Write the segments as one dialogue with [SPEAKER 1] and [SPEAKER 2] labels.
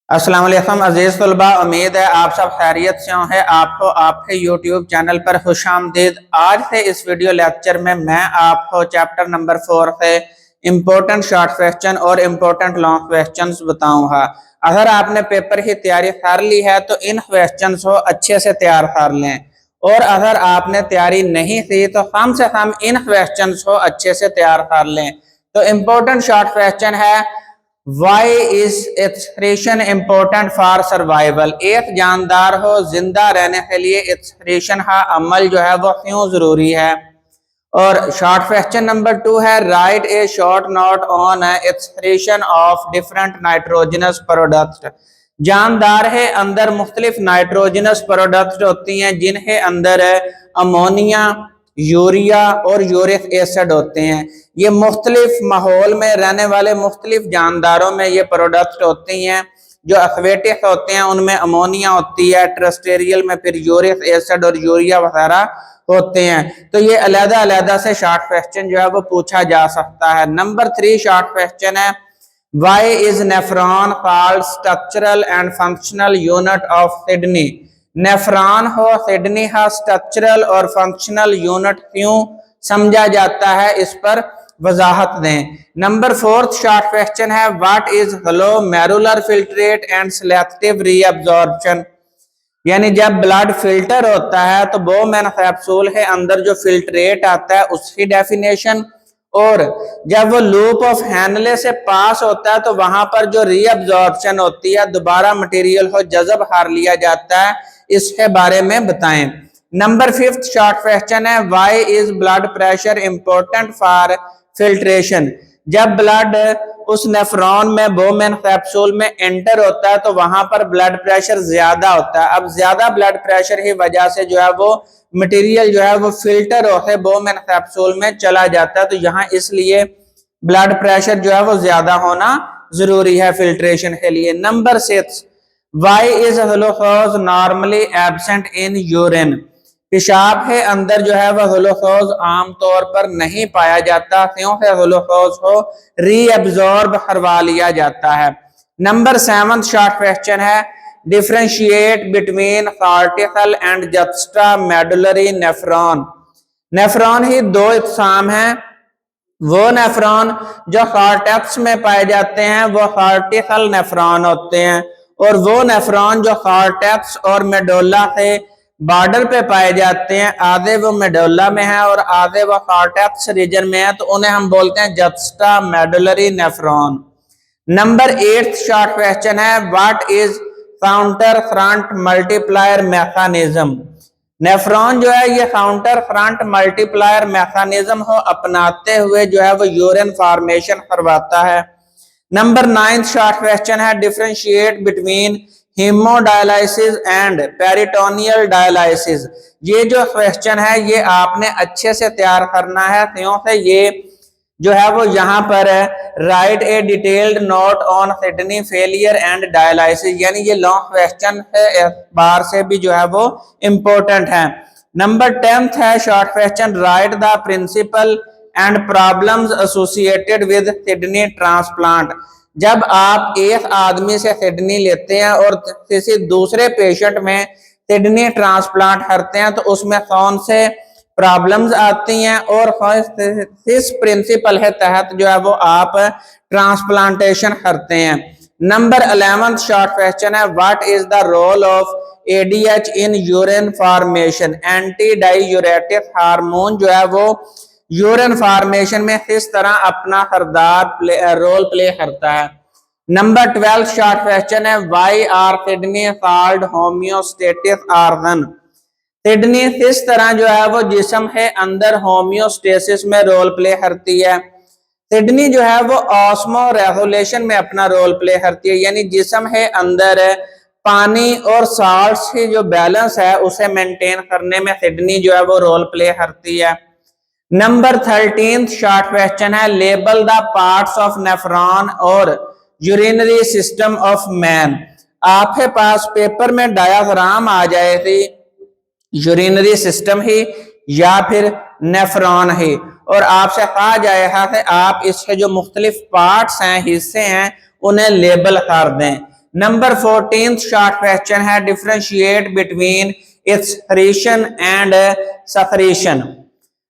[SPEAKER 1] अस्सलाम वालेकुम अजीज तलबा, उम्मीद है आप सब खैरियत से हैं। आपको आपके YouTube चैनल पर खुशामदीद। आज से इस वीडियो लेक्चर में मैं आपको चैप्टर नंबर 4 से इम्पोर्टेंट शॉर्ट क्वेश्चन और इम्पोर्टेंट लॉन्ग क्वेश्चंस बताऊंगा। अगर आपने पेपर की तैयारी कर ली है तो इन क्वेश्चंस को अच्छे से तैयार कर लें, और अगर आपने तैयारी नहीं की तो कम से कम इन क्वेश्चंस को अच्छे से तैयार कर लें। तो इम्पोर्टेंट शॉर्ट क्वेश्चन है, why is excretion important for survival. एक जानदार हो जिंदा रहने के लिए एक्सक्रीशन का अमल जो है वो क्यों जरूरी है। और शॉर्ट क्वेश्चन नंबर 2 है, right A short note on excretion of different nitrogenous product. जानदार है अंदर मुख्तलिफ नाइट्रोजनस प्रोडक्ट होती हैं जिनके अंदर अमोनिया, यूरिया और यूरिक एसिड होते हैं। ये मुख्तलिफ माहौल में रहने वाले मुख्तलिफ जानदारों में ये प्रोडक्ट होती हैं। जो एक्वेटिक होते हैं उनमें अमोनिया होती है, टेरेस्ट्रियल में फिर यूरिक एसिड और यूरिया वगैरह होते हैं। तो ये अलग अलग से शॉर्ट क्वेश्चन जो है वो पूछा जा सकता है। नंबर 3 शॉर्ट क्वेश्चन है, why is nephron called structural and functional unit of kidney. Nephron हो किडनी का स्ट्रक्चरल और फंक्शनल यूनिट क्यों समझा जाता है, इस पर वजाहत दें। नंबर 4 शॉर्ट क्वेश्चन है, what is glomerular filtrate and selective reabsorption. यानी जब ब्लड फिल्टर होता है तो बोमेन कैप्सूल के अंदर जो फिल्ट्रेट आता है उसकी डेफिनेशन, और जब वो लूप ऑफ हैनले से पास होता है तो वहां पर जो रीअब्जॉर्प्शन होती है, दोबारा मटेरियल को जज़ब कर लिया जाता है, इसके बारे में बताएं। नंबर 5 शॉर्ट क्वेश्चन है, why is blood pressure important for filtration. जब ब्लड उस नेफ्रॉन में बोमेन कैप्सूल में एंटर होता है तो वहां पर ब्लड प्रेशर ज्यादा होता है। अब ज्यादा ब्लड प्रेशर की वजह से जो है वो मटेरियल जो है वो फिल्टर होकर बोमेन कैप्सूल में चला जाता है, तो यहाँ इसलिए ब्लड प्रेशर जो है वो ज्यादा होना जरूरी है फिल्ट्रेशन के लिए। Number 6, why is glucose normally absent in urine. पेशाब के अंदर जो है वह ग्लूकोज आमतौर पर नहीं पाया जाता, क्योंकि ग्लूकोज को रीअब्जॉर्ब करवा लिया जाता है। नंबर 7 शॉर्ट क्वेश्चन है, differentiate between cortical and juxtamedullary nephron. Nephron ही दो इकसाम हैं। वो नेफ्रॉन जो कॉर्टेक्स में पाए जाते हैं वो कॉर्टिकल नेफ्रॉन होते हैं, और वो नेफ्रॉन जो कॉर्टेक्स और मेडुला के बॉर्डर पे पाए जाते हैं, आधे वो मेडुला में है और आधे वो कॉर्टेक्स रीजन में है, तो उन्हें हम बोलते हैं juxtamedullary nephron. Number 8 short question है, what is countercurrent multiplier mechanism. Nephron जो है ये काउंटर फ्रंट मल्टीप्लायर मैकेनिज्म को अपनाते हुए जो है वो यूरिन फॉर्मेशन करवाता है। नंबर 9 शॉर्ट क्वेश्चन है, differentiate between haemodialysis and peritoneal dialysis. ये जो क्वेश्चन है ये आपने अच्छे से तैयार करना है, क्योंकि ये जो है वो यहाँ पर right A detailed note on kidney failure and dialysis, यानी ये लॉन्ग क्वेश्चन है, बार से भी जो है वो इम्पोर्टेंट है। नंबर 10 है short question, write the principle and problems associated with kidney transplant. जब आप एक आदमी से किडनी लेते हैं और किसी दूसरे पेशेंट में किडनी ट्रांसप्लांट करते हैं तो उसमें कौन से प्रॉब्लम्स आती हैं और किस प्रिंसिपल के तहत जो है वो आप ट्रांसप्लांटेशन करते हैं। नंबर 11 शॉर्ट क्वेश्चन है, what is the role of ADH in urine formation. Antidiuretic hormone जो है वो यूरिन फॉर्मेशन में किस तरह अपना रोल प्ले करता है। नंबर 12 शॉर्ट क्वेश्चन है, why are kidney called homeostatic organ. Kidney किस तरह जो है वो जिस्म के अंदर होम्योस्टेसिस में रोल प्ले करती है। किडनी जो है वो ऑस्मो रेगुलेशन में अपना रोल प्ले करती है, यानी जिस्म के अंदर पानी और साल्ट्स की जो बैलेंस है उसे मेंटेन करने में किडनी जो है वो रोल प्ले करती है। नंबर 13 शॉर्ट क्वेश्चन है, label the parts of nephron और यूरिनरी सिस्टम ऑफ मैन। आपके पास पेपर में डायग्राम आ जाए थी यूरिनरी सिस्टम ही या फिर नेफ्रॉन ही, और आपसे कहा जाएगा कि आप इसके जो मुख्तलिफ पार्ट्स हैं, हिस्से हैं, उन्हें लेबल कर दें। नंबर 14 शॉर्ट क्वेश्चन है differentiate between excretion and secretion.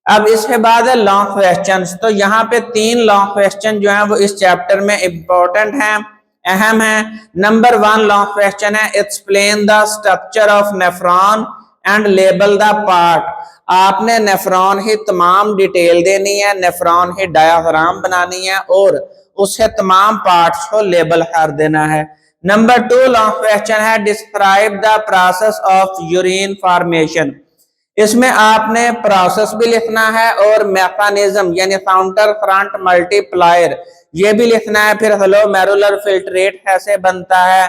[SPEAKER 1] अब इसके बाद है लॉन्ग क्वेश्चंस। तो यहाँ पे 3 लॉन्ग क्वेश्चन जो है वो इस चैप्टर में इंपॉर्टेंट हैं, अहम है। नंबर 1 लॉन्ग क्वेश्चन है explain the structure of nephron and label the part. आपने नेफ्रॉन की तमाम डिटेल देनी है, नेफ्रॉन की डायग्राम बनानी है और उसके तमाम पार्ट्स को लेबल कर देना है। नंबर 2 लॉन्ग क्वेश्चन है describe the process of urine formation. इसमें आपने प्रोसेस भी लिखना है और मैकेनिज्म यानी काउंटर फ्रंट मल्टीप्लायर ये भी लिखना है। फिर ग्लोमेरुलर फिल्ट्रेट कैसे बनता है,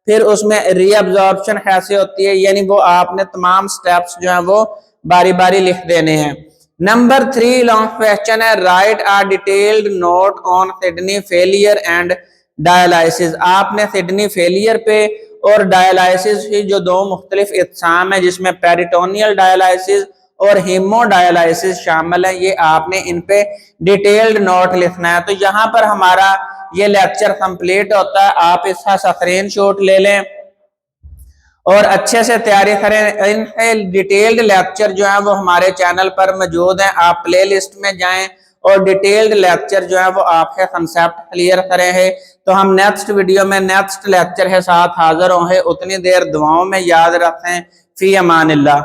[SPEAKER 1] फिर उसमें रीअब्जॉर्प्शन कैसे होती है, यानी वो आपने तमाम स्टेप्स जो है वो बारी बारी लिख देने हैं। नंबर 3 लॉन्ग क्वेश्चन है right a detailed note on kidney failure and dialysis. आपने किडनी फेलियर पे और डायलिसिस की जो 2 मुख्तलिफ इकसाम है जिसमें पेरिटोनियल डायलिसिस और हीमोडायलिसिस शामिल है, ये आपने इन पे डिटेल्ड नोट लिखना है। तो यहाँ पर हमारा ये लेक्चर कंप्लीट होता है। आप इसका स्क्रीनशॉट ले लें और अच्छे से तैयारी करें। इन डिटेल्ड लेक्चर जो है वो हमारे चैनल पर मौजूद हैं। आप प्ले लिस्ट में जाएं और डिटेल्ड लेक्चर जो है वो आपके कंसेप्ट क्लियर करें हैं। तो हम नेक्स्ट वीडियो में नेक्स्ट लेक्चर के साथ हाजिर होंगे। उतनी देर दुआओं में याद रखें। फी अमानिल्लाह।